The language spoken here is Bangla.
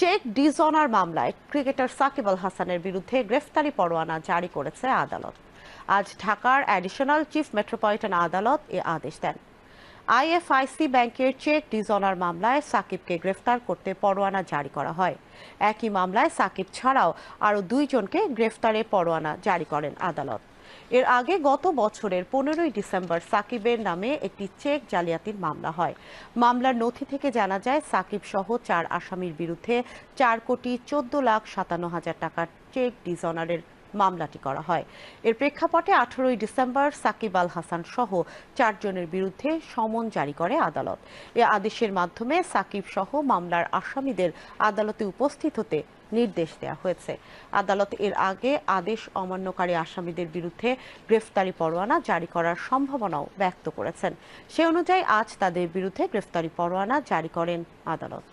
চেক ডিসঅনার মামলায় ক্রিকেটার সাকিব আল হাসানের বিরুদ্ধে গ্রেফতারি পরোয়ানা জারি করেছে আদালত। আজ ঢাকার অ্যাডিশনাল চিফ মেট্রোপলিটন আদালত এ আদেশ দেন। আইএফআইসি ব্যাংকের চেক ডিসঅনার মামলায় সাকিবকে গ্রেফতার করতে পরোয়ানা জারি করা হয়। একই মামলায় সাকিব ছাড়াও আরও দুইজনকে গ্রেফতারে পরোয়ানা জারি করেন আদালত। এর আগে গত বছরের 15ই ডিসেম্বর সাকিবের নামে একটি চেক জালিয়াতির মামলা হয়। মামলার নথি থেকে জানা যায় সাকিব সহ 4 আসামির বিরুদ্ধে 4,14,57,000 টাকার চেক ডিসঅনারের মামলাটি করা হয়। এর প্রেক্ষাপটে 18ই ডিসেম্বর সাকিব আল হাসান সহ 4 জনের বিরুদ্ধে সমন জারি করে আদালত। এ আদেশের মাধ্যমে সাকিব সহ মামলার আসামিদের আদালতে উপস্থিত হতে নির্দেশ দেওয়া হয়েছে। আদালত এর আগে আদেশ অমান্যকারী আসামিদের বিরুদ্ধে গ্রেফতারি পরোয়ানা জারি করার সম্ভাবনাও ব্যক্ত করেছেন। সে অনুযায়ী আজ তাদের বিরুদ্ধে গ্রেফতারি পরোয়ানা জারি করেন আদালত।